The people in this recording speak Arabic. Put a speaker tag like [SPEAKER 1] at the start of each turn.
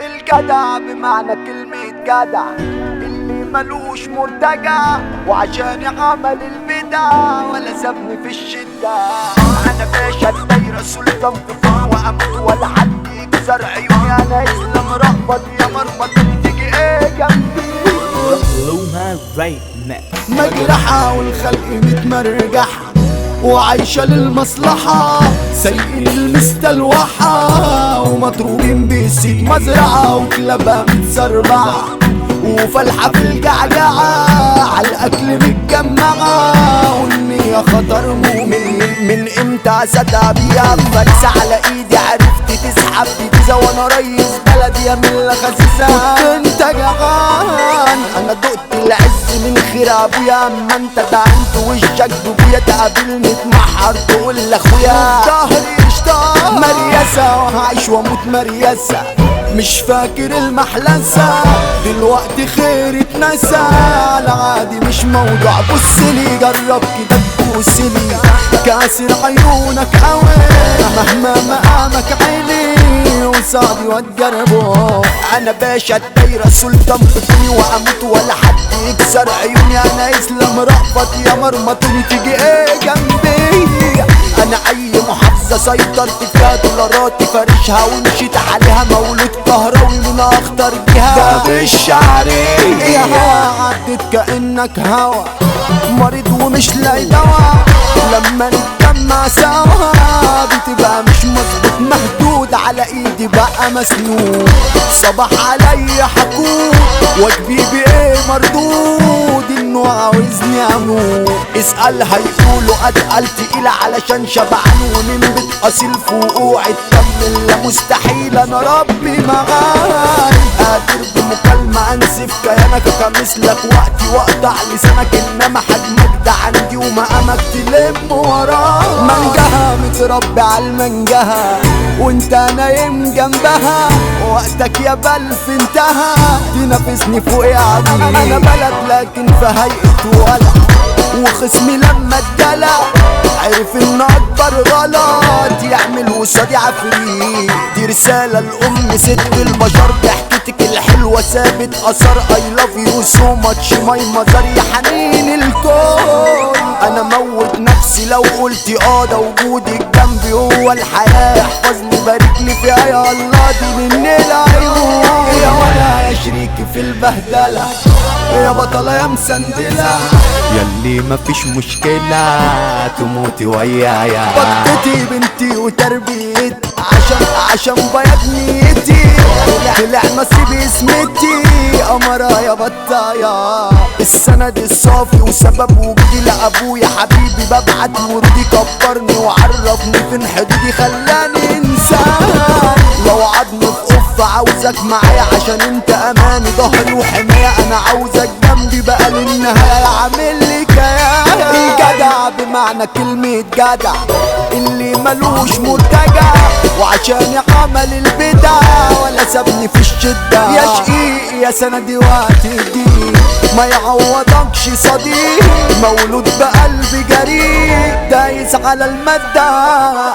[SPEAKER 1] الجدع بمعنى كلمة جدع اللي ملوش مرتجع، وعشان عمل البدع ولا سابني في الشدة. انا باشا الدايرة سلطان طفل واموت ولا حد يكسر عيوني. انا اسلام رغبت يا مرمط تيجي ايه جنبي. مجرحة والخلق متمرجحة وعايشة للمصلحة، سيئين المستلوحة ومضروبين بالسيد مزرعة وكلابها متسربعة وفالحة في الجعجعة عالأكل متجمعة والنية خطر مؤمن. من امتى صدق بيها فرسة على ايدي عرفت تسحب بيتزا وانا ريس بلدي يا من خسيسة. كنت جعان انا دقت العز من خير ابويا، اما انت دعنت وشك بويا تقابلني اتمحر تقول لاخويا ظهري اشتاق مريسة وهعيش واموت مريسة. مش فاكر المحلسة دلوقتي خير اتنسى، العادي مش موضوع بصلي جرب كده تبوسلي كاسر عيونك قوي مهما مقامك عيني وصادي وتجربه. انا باشا الدايرة سلطان بطني واموت ولا حد يكسر عيوني. انا اسلام رأفت يا مرمطوني تيجي ايه جنبي. انا اي محافظة سيطرت فيها دولاراتي فارشها ومشيت عليها مولود كهراوي من اخطر جهة. ده بالشعرية عدت كأنك هوا مريض ومش لاقي دوا، لما نتجمع سوا بتبقى مش مظبوط مهدود على ايدي بقى مسنود. صباح عليا حكود واجبي بايه مردود انه عاوزني اموت. اسأل هيقولوا اتقل تقيلة علشان شبعان ومن بيت اصيل في وقوع الدم لا مستحيل. انا ربي معاي قادر بمكالمة انسف كيانك كمثلك وقتي واقطع لسانك، انما حجمك ده عندي ومقامك تلم وراه. منجها متربي على المنجها وانت نايم جنبها وقتك يا بلف انتهى تنافسني فوق يا عبيد. انا بلد لكن في هيئة ولع وخصمي لما اتدلع عرف ان اكبر غلط يعمل وصادي عفريت. دي رسالة لأم ست البشر ضحكتك الحلوة سابت اثر اي لاف يو سو ماتش ماي مزار يا حنين الكون. انا موت نفسي لو قلتي ده وجودك جنبي هو الحياة. احفظني باركلي فيها يا الله دي من العيون. يا ولا يا شريكي في البهدلة يا بطلة يا مسندلة ياللي مفيش مشكلة تموتي ويايا. بطتي بنتي وتربيتي عشان بياض نيتي طلع نصيبي اسمتي قمرة يا بطايا. السند الصافي وسبب وجودي لأبويا حبيبي ببعت ورودي كبرني وعرفني فين حدودي خلاني انسان. لو عضني في قف عاوزك معايا عشان انت اماني ظهري وحماية. انا عاوزك جنبي بقى للنهاية عامل لي كيان. الجدع بمعنى كلمة جدع اللي ملوش مرتجع، وعشان عمل البدع ولا سابني في الشدة. يا شقيق يا سندي وقت الضيق ما يعوضكش صديق، مولود بقلبي جريء دايس على المادة.